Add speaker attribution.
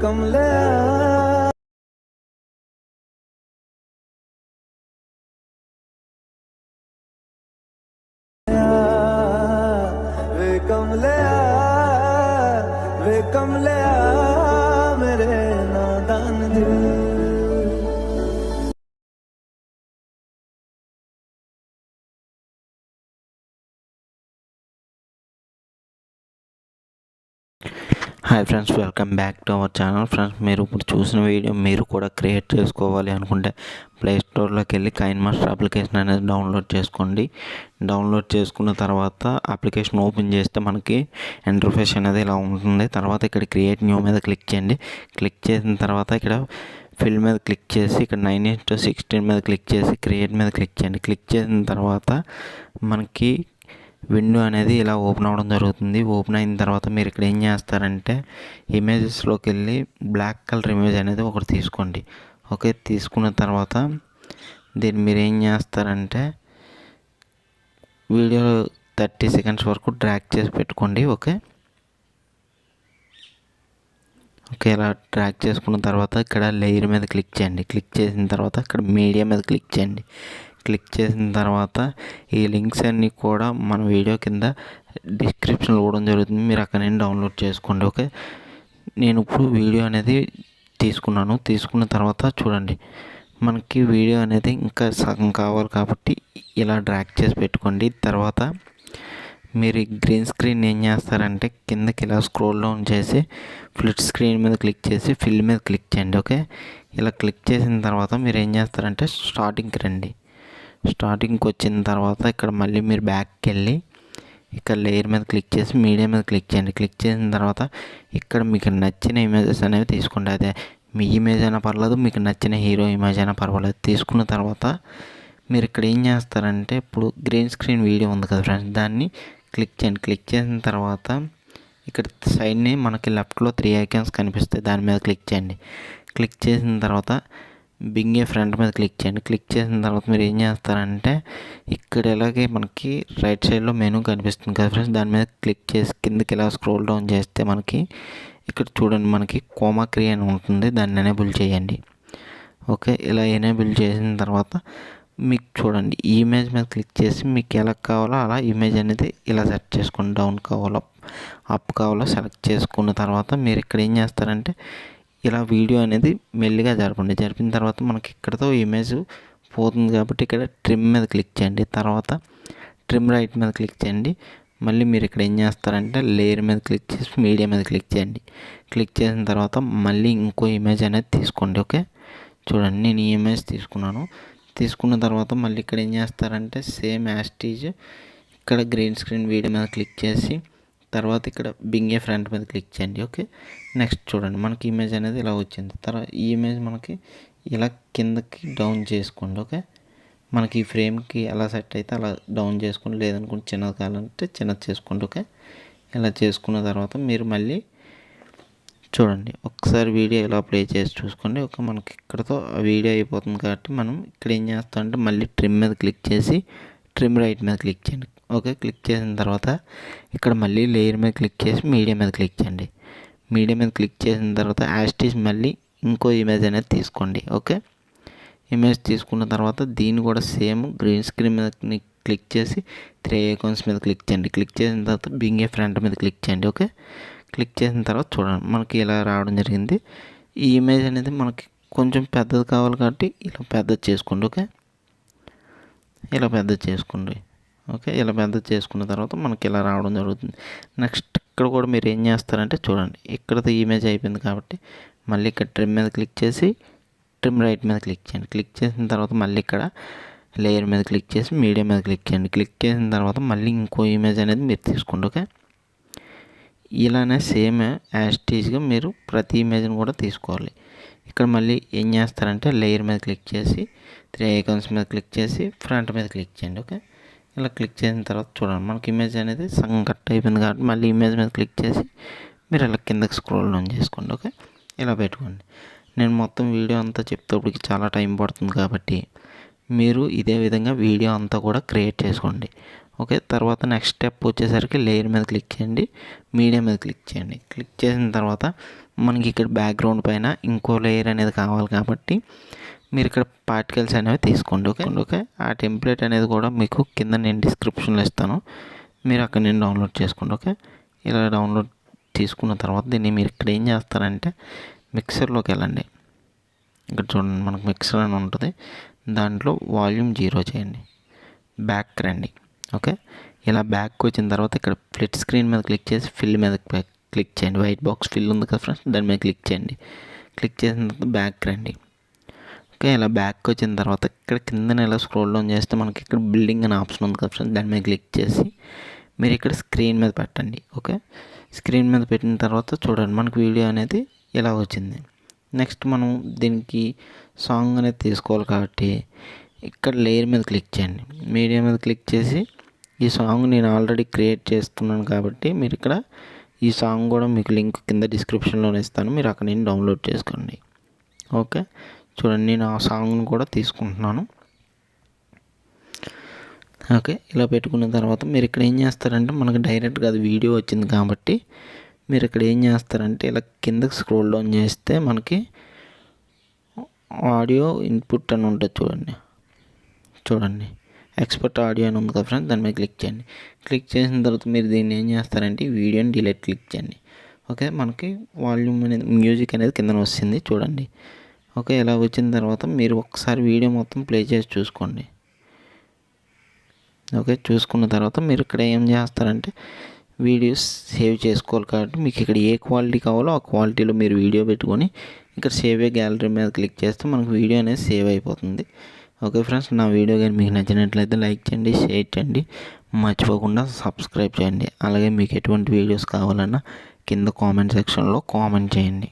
Speaker 1: कमले वे कमले वे कमले मेरे नादान दिल
Speaker 2: hi friends, welcome back to our channel. Friends, మీరు ఇప్పుడు చూసిన వీడియో మీరు కూడా క్రియేట్ చేసుకోవాలి అనుకుంటే ప్లే స్టోర్లోకి వెళ్ళి కైన్ మాస్టర్ అప్లికేషన్ అనేది డౌన్లోడ్ చేసుకోండి. డౌన్లోడ్ చేసుకున్న తర్వాత అప్లికేషన్ ఓపెన్ చేస్తే మనకి ఇంటర్ఫేస్ అనేది ఇలా ఉంటుంది. తర్వాత ఇక్కడ క్రియేట్ న్యూ మీద క్లిక్ చేయండి. క్లిక్ చేసిన తర్వాత ఇక్కడ ఫిల్ మీద క్లిక్ చేసి ఇక్కడ 9:16 మీద క్లిక్ చేసి క్రియేట్ మీద క్లిక్ చేయండి. క్లిక్ చేసిన తర్వాత మనకి విండో అనేది ఇలా ఓపెన్ అవ్వడం జరుగుతుంది. ఓపెన్ అయిన తర్వాత మీరు ఇక్కడ ఏం చేస్తారంటే ఇమేజెస్లోకి వెళ్ళి బ్లాక్ కలర్ ఇమేజ్ అనేది ఒకటి తీసుకోండి. ఓకే, తీసుకున్న తర్వాత దీన్ని మీరు ఏం చేస్తారంటే వీడియో 30 సెకండ్స్ వరకు డ్రాగ్ చేసి పెట్టుకోండి. ఓకే, ఇలా డ్రాగ్ చేసుకున్న తర్వాత ఇక్కడ లేయర్ మీద క్లిక్ చేయండి. క్లిక్ చేసిన తర్వాత ఇక్కడ మీడియా మీద క్లిక్ చేయండి. క్లిక్ చేసిన తర్వాత ఈ లింక్స్ అన్నీ కూడా మన వీడియో కింద డిస్క్రిప్షన్లో ఇవ్వడం జరుగుతుంది. మీరు అక్కడ నుంచి డౌన్లోడ్ చేసుకోండి. ఓకే, నేను ఇప్పుడు వీడియో అనేది తీసుకున్న తర్వాత చూడండి, మనకి వీడియో అనేది ఇంకా సగం కావాలి కాబట్టి ఇలా డ్రాగ్ చేసి పెట్టుకోండి. తర్వాత మీరు గ్రీన్ స్క్రీన్ ఏం చేస్తారంటే కిందకి ఇలా స్క్రోల్ డౌన్ చేసి ఫ్లిట్ స్క్రీన్ మీద క్లిక్ చేసి ఫిల్ మీద క్లిక్ చేయండి. ఓకే, ఇలా క్లిక్ చేసిన తర్వాత మీరు ఏం చేస్తారంటే స్టార్టింగ్కి రండి. స్టార్టింగ్కి వచ్చిన తర్వాత ఇక్కడ మళ్ళీ మీరు బ్యాక్కి వెళ్ళి ఇక్కడ లేయర్ మీద క్లిక్ చేసి మీడియా మీద క్లిక్ చేయండి. క్లిక్ చేసిన తర్వాత ఇక్కడ మీకు నచ్చిన ఇమేజెస్ అనేవి తీసుకోండి. అదే మీ ఇమేజ్ అయినా పర్లేదు, మీకు నచ్చిన హీరో ఇమేజ్ అయినా పర్వాలేదు. తీసుకున్న తర్వాత మీరు ఇక్కడ ఏం చేస్తారంటే ఇప్పుడు గ్రీన్ స్క్రీన్ వీడియో ఉంది కదా ఫ్రెండ్స్, దాన్ని క్లిక్ చేయండి. క్లిక్ చేసిన తర్వాత ఇక్కడ సైడ్ని మనకి లెఫ్ట్లో 3 ఐకాన్స్ కనిపిస్తాయి, దాని మీద క్లిక్ చేయండి. క్లిక్ చేసిన తర్వాత బింగ్ ఏ ఫ్రంట్ మీద క్లిక్ చేయండి. క్లిక్ చేసిన తర్వాత మీరు ఏం చేస్తారంటే ఇక్కడ ఇలాగే మనకి రైట్ సైడ్లో మెనూ కనిపిస్తుంది కదా ఫ్రెండ్స్, దాని మీద క్లిక్ చేసి కిందకి ఇలా స్క్రోల్ డౌన్ చేస్తే మనకి ఇక్కడ చూడండి మనకి కోమా క్రీ అని ఉంటుంది, దాన్ని ఎనేబుల్ చేయండి. ఓకే, ఇలా ఎనేబుల్ చేసిన తర్వాత మీకు చూడండి ఈ ఇమేజ్ మీద క్లిక్ చేసి మీకు ఎలా కావాలో అలా ఇమేజ్ అనేది ఇలా సెట్ చేసుకోండి. డౌన్ కావాలో అప్ కావాలో సెలెక్ట్ చేసుకున్న తర్వాత మీరు ఇక్కడ ఏం చేస్తారంటే ఇలా వీడియో అనేది మెల్లిగా జరపండి. జరిపిన తర్వాత మనకి ఇక్కడతో ఇమేజ్ పోతుంది కాబట్టి ఇక్కడ ట్రిమ్ మీద క్లిక్ చేయండి. తర్వాత ట్రిమ్ రైట్ మీద క్లిక్ చేయండి. మళ్ళీ మీరు ఇక్కడ ఏం చేస్తారంటే లేయర్ మీద క్లిక్ చేసి మీడియా మీద క్లిక్ చేయండి. క్లిక్ చేసిన తర్వాత మళ్ళీ ఇంకో ఇమేజ్ అనేది తీసుకోండి. ఓకే, చూడండి నేను ఈ ఇమేజ్ తీసుకున్న తర్వాత మళ్ళీ ఇక్కడ ఏం చేస్తారంటే సేమ్ యాస్టీజ్ ఇక్కడ గ్రీన్ స్క్రీన్ వీడియో మీద క్లిక్ చేసి తర్వాత ఇక్కడ బింగ్ ఏ ఫ్రంట్ మీద క్లిక్ చేయండి. ఓకే, నెక్స్ట్ చూడండి మనకి ఇమేజ్ అనేది ఇలా వచ్చింది. తర్వాత ఈ ఇమేజ్ మనకి ఇలా కిందకి డౌన్ చేసుకోండి. ఓకే, మనకి ఈ ఫ్రేమ్కి ఎలా సెట్ అయితే అలా డౌన్ చేసుకోండి, లేదనుకుంటే చిన్నది కావాలంటే చిన్నది చేసుకోండి. ఓకే, ఇలా చేసుకున్న తర్వాత మీరు మళ్ళీ చూడండి ఒకసారి వీడియో ఇలా ప్లే చేసి చూసుకోండి. ఓకే, మనకి ఇక్కడతో వీడియో అయిపోతుంది కాబట్టి మనం ఇక్కడ ఏం చేస్తామంటే మళ్ళీ ట్రిమ్ మీద క్లిక్ చేసి ట్రిమ్ రైట్ మీద క్లిక్ చేయండి. ఓకే, క్లిక్ చేసిన తర్వాత ఇక్కడ మళ్ళీ లేయర్ మీద క్లిక్ చేసి మీడియా మీద క్లిక్ చేయండి. మీడియా మీద క్లిక్ చేసిన తర్వాత యాస్టీస్ మళ్ళీ ఇంకో ఇమేజ్ అనేది తీసుకోండి. ఓకే, ఇమేజ్ తీసుకున్న తర్వాత దీన్ని కూడా సేమ్ గ్రీన్ స్క్రీన్ మీద క్లిక్ చేసి 3 ఐకాన్స్ మీద క్లిక్ చేయండి. క్లిక్ చేసిన తర్వాత బింగ్ ఏ ఫ్రంట్ మీద క్లిక్ చేయండి. ఓకే, క్లిక్ చేసిన తర్వాత చూడండి మనకి ఇలా రావడం జరిగింది. ఈ ఇమేజ్ అనేది మనకి కొంచెం పెద్దది కావాలి కాబట్టి ఇలా పెద్దది చేసుకోండి. ఓకే, ఇలా పెద్దది చేసుకోండి. ఓకే, ఇలా పెద్ద చేసుకున్న తర్వాత మనకి ఇలా రావడం జరుగుతుంది. నెక్స్ట్ ఇక్కడ కూడా మీరు ఏం చేస్తారంటే చూడండి ఇక్కడతో ఇమేజ్ అయిపోయింది కాబట్టి మళ్ళీ ఇక్కడ ట్రిమ్ మీద క్లిక్ చేసి ట్రిమ్ రైట్ మీద క్లిక్ చేయండి. క్లిక్ చేసిన తర్వాత మళ్ళీ ఇక్కడ లేయర్ మీద క్లిక్ చేసి మీడియా మీద క్లిక్ చేయండి. క్లిక్ చేసిన తర్వాత మళ్ళీ ఇంకో ఇమేజ్ అనేది మీరు తీసుకోండి. ఓకే, ఇలానే సేమ్ యాస్టీజ్గా మీరు ప్రతి ఇమేజ్ని కూడా తీసుకోవాలి. ఇక్కడ మళ్ళీ ఏం చేస్తారంటే లేయర్ మీద క్లిక్ చేసి 3 ఐకాన్స్ మీద క్లిక్ చేసి ఫ్రంట్ మీద క్లిక్ చేయండి. ఓకే, ఇలా క్లిక్ చేసిన తర్వాత చూడండి మనకి ఇమేజ్ అనేది సగం కట్ అయిపోయింది కాబట్టి మళ్ళీ ఇమేజ్ మీద క్లిక్ చేసి మీరు ఇలా కిందకి స్క్రోల్ డౌన్ చేసుకోండి. ఓకే, ఇలా పెట్టుకోండి. నేను మొత్తం వీడియో అంతా చెప్తేప్పటికి చాలా టైం పడుతుంది కాబట్టి మీరు ఇదే విధంగా వీడియో అంతా కూడా క్రియేట్ చేసుకోండి. ఓకే, తర్వాత నెక్స్ట్ స్టెప్ వచ్చేసరికి లేయర్ మీద క్లిక్ చేయండి, మీడియా మీద క్లిక్ చేయండి. క్లిక్ చేసిన తర్వాత మనకి ఇక్కడ బ్యాక్గ్రౌండ్ పైన ఇంకో లేయర్ అనేది కావాలి కాబట్టి మీరు ఇక్కడ పార్టికల్స్ అనేవి తీసుకోండి. ఓకే, ఆ టెంప్లెట్ అనేది కూడా మీకు కింద నేను డిస్క్రిప్షన్లో ఇస్తాను, మీరు అక్కడ నేను డౌన్లోడ్ చేసుకోండి. ఓకే, ఇలా డౌన్లోడ్ తీసుకున్న తర్వాత దీన్ని మీరు ఇక్కడ ఏం చేస్తారంటే మిక్సర్లోకి వెళ్ళండి. ఇక్కడ చూడండి మనకు మిక్సర్ అని ఉంటుంది, దాంట్లో వాల్యూమ్ 0 చేయండి, బ్యాక్ రండి. ఓకే, ఇలా బ్యాక్ వచ్చిన తర్వాత ఇక్కడ ఫ్లిట్ స్క్రీన్ మీద క్లిక్ చేసి ఫిల్ మీద క్లిక్ చేయండి. వైట్ బాక్స్ ఫిల్ ఉంది కదా ఫ్రెండ్స్, దాని మీద క్లిక్ చేయండి. క్లిక్ చేసిన తర్వాత బ్యాక్ రండి. ఓకే, ఇలా బ్యాక్ వచ్చిన తర్వాత ఇక్కడ కింద ఇలా స్క్రోల్ డౌన్ చేస్తే మనకి ఇక్కడ బిల్డింగ్ అనే ఆప్షన్ ఉంది కదా ఫ్రెండ్స్, దాని మీద క్లిక్ చేసి మీరు ఇక్కడ స్క్రీన్ మీద పెట్టండి. ఓకే, స్క్రీన్ మీద పెట్టిన తర్వాత చూడండి మనకు వీడియో అనేది ఇలా వచ్చింది. నెక్స్ట్ మనం దీనికి సాంగ్ అనేది తీసుకోవాలి కాబట్టి ఇక్కడ లేయర్ మీద క్లిక్ చేయండి, మీడియా మీద క్లిక్ చేసి ఈ సాంగ్ నేను ఆల్రెడీ క్రియేట్ చేస్తున్నాను కాబట్టి మీరు ఇక్కడ ఈ సాంగ్ కూడా మీకు లింక్ కింద డిస్క్రిప్షన్లోనే ఇస్తాను, మీరు అక్కడ నేను డౌన్లోడ్ చేసుకోండి. ఓకే, చూడండి నేను ఆ సాంగ్ను కూడా తీసుకుంటున్నాను. ఓకే, ఇలా పెట్టుకున్న తర్వాత మీరు ఇక్కడ ఏం చేస్తారంటే మనకు డైరెక్ట్గా అది వీడియో వచ్చింది కాబట్టి మీరు ఇక్కడ ఏం చేస్తారంటే ఇలా కిందకి స్క్రోల్ డౌన్ చేస్తే మనకి ఆడియో ఇన్పుట్ అని ఉంటుంది. చూడండి ఎక్స్పర్ట్ ఆడియో అని ఉంది కదా ఫ్రెండ్స్, దాని మీద క్లిక్ చేయండి. క్లిక్ చేసిన తర్వాత మీరు దీన్ని ఏం చేస్తారంటే వీడియోని డిలీట్ క్లిక్ చేయండి. ఓకే, మనకి వాల్యూమ్ అనేది మ్యూజిక్ అనేది కింద వస్తుంది చూడండి. ఓకే, ఇలా వచ్చిన తర్వాత మీరు ఒకసారి వీడియో మొత్తం ప్లే చేసి చూసుకోండి. ఓకే, చూసుకున్న తర్వాత మీరు ఇక్కడ ఏం చేస్తారంటే వీడియోస్ సేవ్ చేసుకోవాలి కాబట్టి మీకు ఇక్కడ ఏ క్వాలిటీ కావాలో ఆ క్వాలిటీలో మీరు వీడియో పెట్టుకొని ఇక్కడ సేవ్ ఏ గ్యాలరీ మీద క్లిక్ చేస్తే మనకు వీడియో అనేది సేవ్ అయిపోతుంది. ఓకే ఫ్రెండ్స్, నా వీడియో కానీ మీకు నచ్చినట్లయితే లైక్ చేయండి, షేర్ చేయండి, మర్చిపోకుండా సబ్స్క్రైబ్ చేయండి. అలాగే మీకు ఎటువంటి వీడియోస్ కావాలన్నా కింద కామెంట్ సెక్షన్లో కామెంట్ చేయండి.